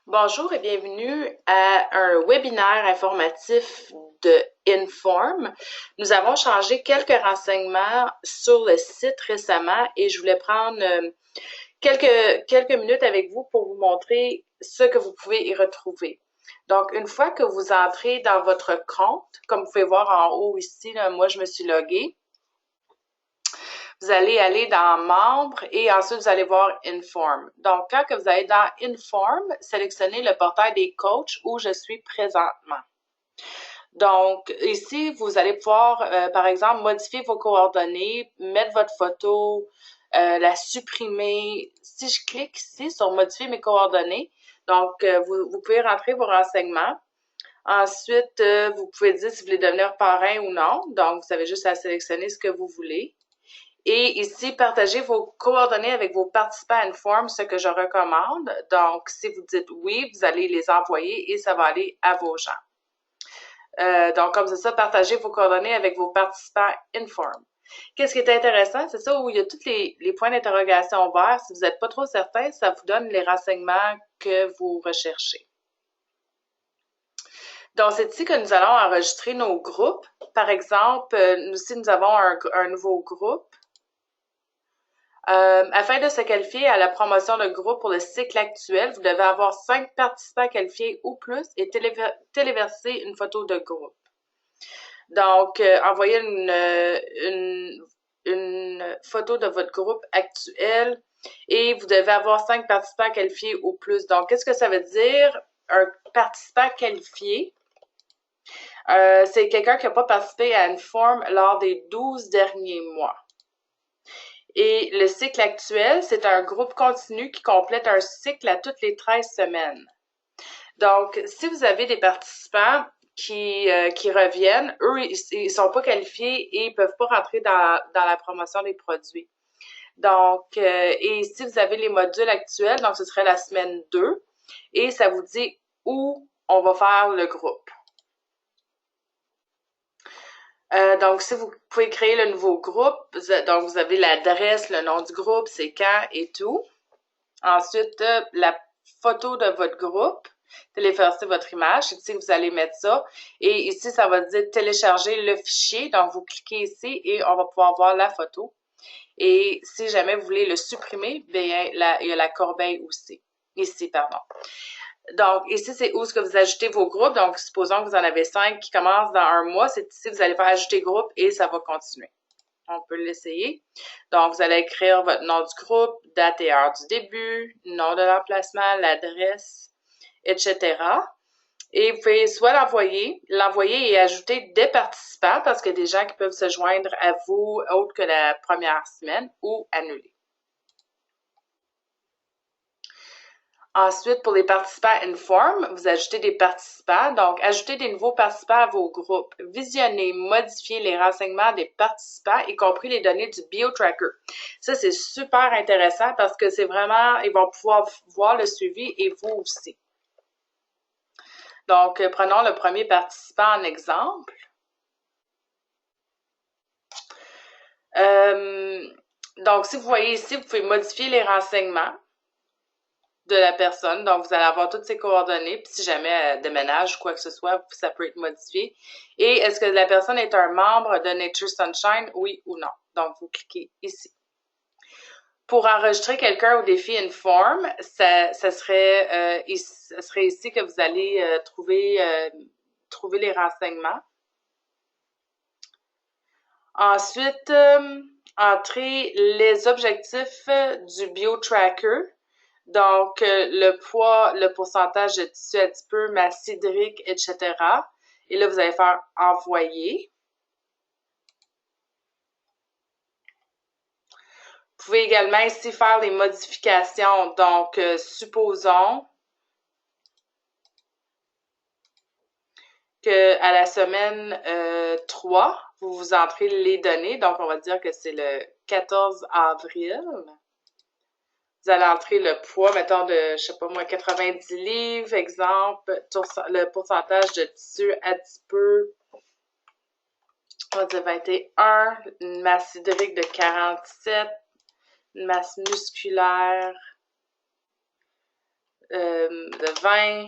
Bonjour et bienvenue à un webinaire informatif de Inform. Nous avons changé quelques renseignements sur le site récemment et je voulais prendre quelques minutes avec vous pour vous montrer ce que vous pouvez y retrouver. Donc, une fois que vous entrez dans votre compte, comme vous pouvez voir en haut ici, là, moi je me suis loguée. Vous allez aller dans Membres et ensuite vous allez voir Inform. Donc, quand que vous allez dans Inform, sélectionnez le portail des coachs où je suis présentement. Donc, ici, vous allez pouvoir, par exemple, modifier vos coordonnées, mettre votre photo, la supprimer. Si je clique ici sur modifier mes coordonnées, donc, vous pouvez rentrer vos renseignements. Ensuite, vous pouvez dire si vous voulez devenir parrain ou non. Donc, vous avez juste à sélectionner ce que vous voulez. Et ici, partagez vos coordonnées avec vos participants à Inform, ce que je recommande. Donc, si vous dites oui, vous allez les envoyer et ça va aller à vos gens. Donc, comme c'est ça, partagez vos coordonnées avec vos participants Inform. Qu'est-ce qui est intéressant, c'est ça où il y a tous les points d'interrogation verts. Si vous n'êtes pas trop certain, ça vous donne les renseignements que vous recherchez. Donc, c'est ici que nous allons enregistrer nos groupes. Par exemple, nous avons un nouveau groupe. Afin de se qualifier à la promotion de groupe pour le cycle actuel, vous devez avoir 5 participants qualifiés ou plus et téléverser une photo de groupe. Donc, envoyez une photo de votre groupe actuel et vous devez avoir 5 participants qualifiés ou plus. Donc, qu'est-ce que ça veut dire? Un participant qualifié, c'est quelqu'un qui n'a pas participé à Inform lors des 12 derniers mois. Et le cycle actuel, c'est un groupe continu qui complète un cycle à toutes les 13 semaines. Donc, si vous avez des participants qui reviennent, eux, ils sont pas qualifiés et ils peuvent pas rentrer dans la promotion des produits. Donc, et si vous avez les modules actuels, donc ce serait la semaine 2, et ça vous dit où on va faire le groupe. Donc, si vous pouvez créer le nouveau groupe, donc vous avez l'adresse, le nom du groupe, c'est quand et tout. Ensuite, la photo de votre groupe, télécharger votre image, ici vous allez mettre ça. Et ici, ça va dire télécharger le fichier. Donc, vous cliquez ici et on va pouvoir voir la photo. Et si jamais vous voulez le supprimer, bien, il y a la corbeille aussi. Ici, pardon. Donc, ici, c'est où est-ce que vous ajoutez vos groupes. Donc, supposons que vous en avez 5 qui commencent dans un mois. C'est ici que vous allez faire ajouter groupe et ça va continuer. On peut l'essayer. Donc, vous allez écrire votre nom du groupe, date et heure du début, nom de l'emplacement, l'adresse, etc. Et vous pouvez soit l'envoyer et ajouter des participants parce qu'il y a des gens qui peuvent se joindre à vous autre que la première semaine ou annuler. Ensuite, pour les participants Inform, vous ajoutez des participants. Donc, ajoutez des nouveaux participants à vos groupes. Visionnez, modifiez les renseignements des participants, y compris les données du BioTracker. Ça, c'est super intéressant parce que c'est vraiment, ils vont pouvoir voir le suivi et vous aussi. Donc, prenons le premier participant en exemple. Donc, si vous voyez ici, vous pouvez modifier les renseignements de la personne. Donc, vous allez avoir toutes ses coordonnées. Puis, si jamais elle déménage ou quoi que ce soit, ça peut être modifié. Et est-ce que la personne est un membre de Nature Sunshine, oui ou non? Donc, vous cliquez ici. Pour enregistrer quelqu'un au défi Inform, ça serait ici que vous allez trouver les renseignements. Ensuite, entrez les objectifs du BioTracker. Donc, le poids, le pourcentage de tissu adipeux, masse hydrique, etc. Et là, vous allez faire envoyer. Vous pouvez également ici faire les modifications. Donc, supposons qu'à la semaine 3, vous entrez les données. Donc, on va dire que c'est le 14 avril. Vous allez entrer le poids, mettons, de, je sais pas moi, 90 livres, exemple, le pourcentage de tissu adipeux, on va dire 21, une masse hydrique de 47, une masse musculaire de 20.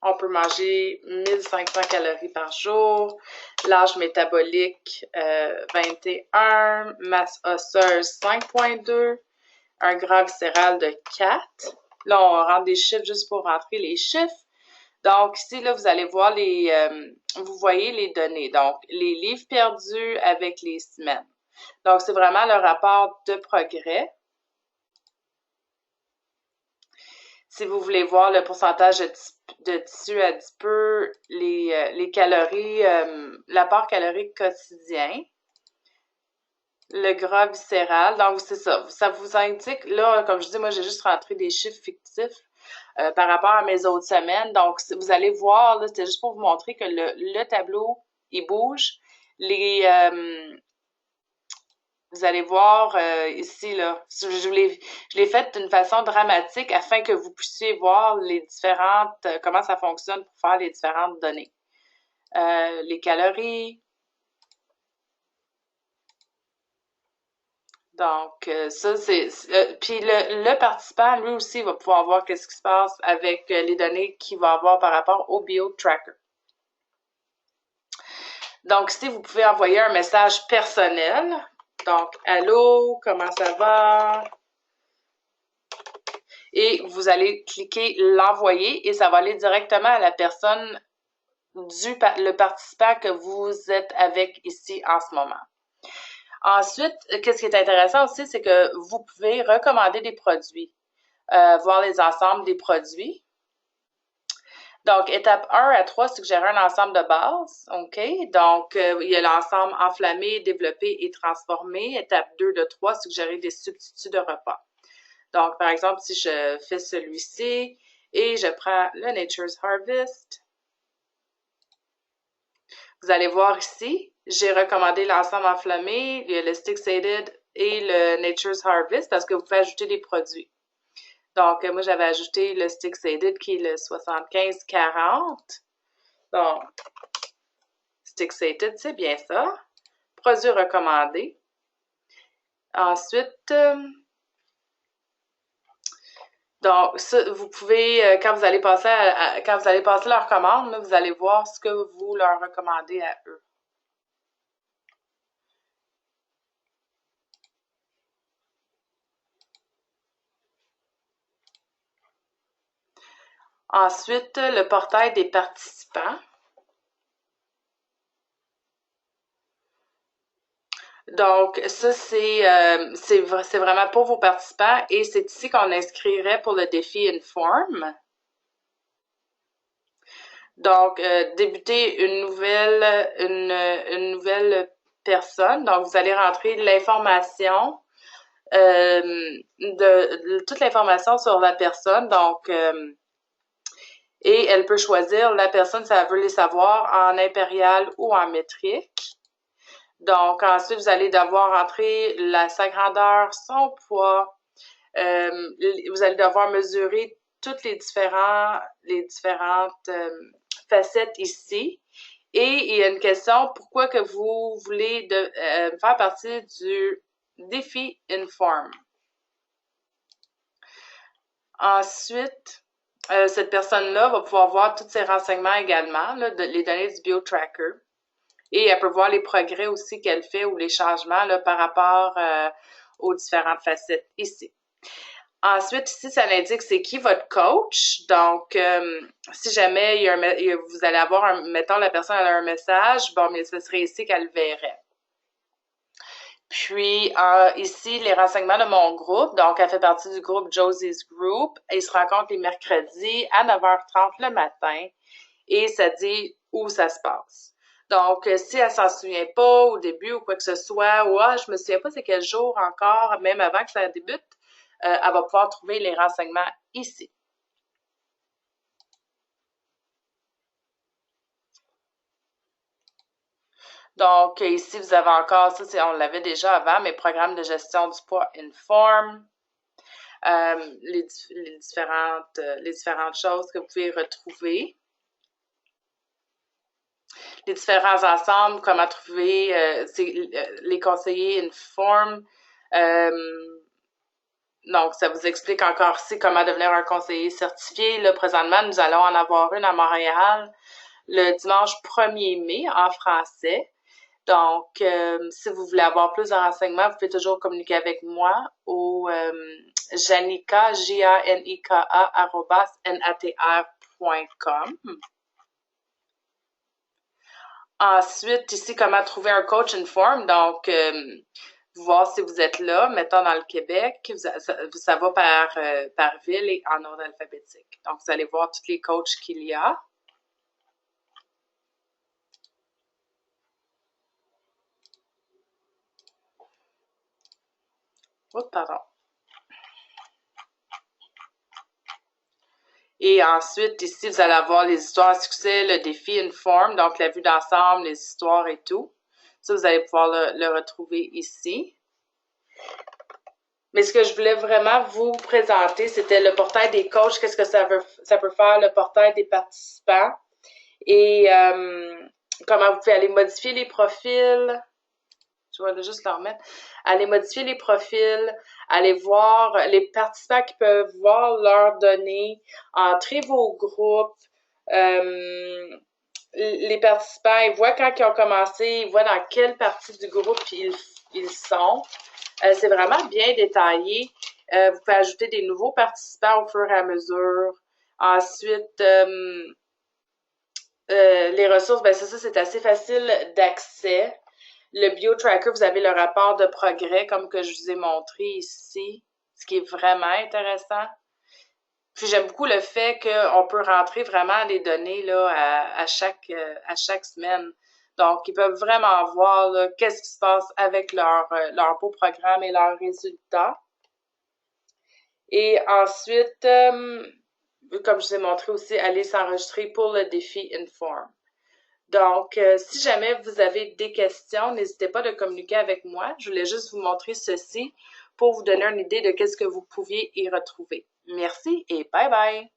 On peut manger 1500 calories par jour. L'âge métabolique, 21. Masse osseuse, 5,2. Un gras viscéral de 4. Là, on rentre des chiffres juste pour rentrer les chiffres. Donc, ici, là, vous allez voir vous voyez les données. Donc, les livres perdus avec les semaines. Donc, c'est vraiment le rapport de progrès. Si vous voulez voir le pourcentage de tissu adipeux, les calories, l'apport calorique quotidien, le gras viscéral. Donc, c'est ça. Ça vous indique, là, comme je dis, moi, j'ai juste rentré des chiffres fictifs par rapport à mes autres semaines. Donc, vous allez voir, là, c'était juste pour vous montrer que le tableau, il bouge. Vous allez voir ici, là, je l'ai fait d'une façon dramatique afin que vous puissiez voir les différentes, comment ça fonctionne pour faire les différentes données. Les calories. Donc, ça, c'est... puis le participant, lui aussi, va pouvoir voir qu'est-ce qui se passe avec les données qu'il va avoir par rapport au BioTracker. Donc, ici, vous pouvez envoyer un message personnel. Donc, allô, comment ça va? Et vous allez cliquer l'envoyer et ça va aller directement à la personne le participant que vous êtes avec ici en ce moment. Ensuite, qu'est-ce qui est intéressant aussi, c'est que vous pouvez recommander des produits, voir les ensembles des produits. Donc, étape 1 à 3, suggérer un ensemble de base. OK? Donc, il y a l'ensemble enflammé, développé et transformé. Étape 2 de 3, suggérer des substituts de repas. Donc, par exemple, si je fais celui-ci et je prends le Nature's Harvest, vous allez voir ici, j'ai recommandé l'ensemble enflammé, le Stick Sated et le Nature's Harvest parce que vous pouvez ajouter des produits. Donc, moi, j'avais ajouté le Stick Sated qui est le 75-40. Donc, Stick Sated, c'est bien ça. Produit recommandé. Ensuite, donc, ça, vous pouvez, quand vous allez passer leur commande, là, vous allez voir ce que vous leur recommandez à eux. Ensuite, le portail des participants. Donc, ça, c'est vraiment pour vos participants et c'est ici qu'on inscrirait pour le défi Inform. Donc, débuter une nouvelle personne. Donc, vous allez rentrer l'information, toute l'information sur la personne. Donc, et elle peut choisir la personne si elle veut les savoir en impérial ou en métrique. Donc, ensuite, vous allez devoir rentrer sa grandeur, son poids. Vous allez devoir mesurer toutes les différentes facettes ici. Et il y a une question, pourquoi que vous voulez faire partie du défi Inform? Ensuite, cette personne-là va pouvoir voir tous ses renseignements également, là, les données du BioTracker. Et elle peut voir les progrès aussi qu'elle fait ou les changements là, par rapport aux différentes facettes ici. Ensuite, ici, ça l'indique c'est qui votre coach. Donc, si jamais vous allez avoir, mettons, la personne a un message, bon, mais ce serait ici qu'elle verrait. Puis, ici, les renseignements de mon groupe. Donc, elle fait partie du groupe Josie's Group. Ils se rencontrent les mercredis à 9h30 le matin. Et ça dit où ça se passe. Donc, si elle s'en souvient pas au début ou quoi que ce soit, ou je me souviens pas c'est quel jour encore, même avant que ça débute, elle va pouvoir trouver les renseignements ici. Donc, ici, vous avez encore, ça, on l'avait déjà avant, mes programmes de gestion du poids Inform. Les différentes choses que vous pouvez retrouver. Les différents ensembles, comment trouver les conseillers Inform. Donc, ça vous explique encore ici comment devenir un conseiller certifié. Là, présentement, nous allons en avoir une à Montréal le dimanche 1er mai en français. Donc, si vous voulez avoir plus de renseignements, vous pouvez toujours communiquer avec moi au Janika, Janika, @natr.com. Ensuite, ici, comment trouver un coach Inform. Donc, voir si vous êtes là, mettons dans le Québec, ça va par ville et en ordre alphabétique. Donc, vous allez voir tous les coachs qu'il y a. Oh, pardon. Et ensuite, ici, vous allez avoir les histoires à succès, le défi Inform, donc la vue d'ensemble, les histoires et tout. Ça, vous allez pouvoir le retrouver ici. Mais ce que je voulais vraiment vous présenter, c'était le portail des coachs, qu'est-ce que ça peut faire, le portail des participants et comment vous pouvez aller modifier les profils. Je vais juste le remettre. Aller modifier les profils, aller voir les participants qui peuvent voir leurs données, entrer vos groupes. Les participants, ils voient quand ils ont commencé, ils voient dans quelle partie du groupe ils sont. C'est vraiment bien détaillé. Vous pouvez ajouter des nouveaux participants au fur et à mesure. Ensuite, les ressources, ben ça c'est assez facile d'accès. Le bio-tracker, vous avez le rapport de progrès, comme que je vous ai montré ici, ce qui est vraiment intéressant. Puis j'aime beaucoup le fait qu'on peut rentrer vraiment les données là, à chaque semaine. Donc, ils peuvent vraiment voir qu'est-ce qui se passe avec leur beau programme et leurs résultats. Et ensuite, comme je vous ai montré aussi, aller s'enregistrer pour le défi Inform. Donc, si jamais vous avez des questions, n'hésitez pas de communiquer avec moi. Je voulais juste vous montrer ceci pour vous donner une idée de qu'est-ce que vous pouviez y retrouver. Merci et bye bye!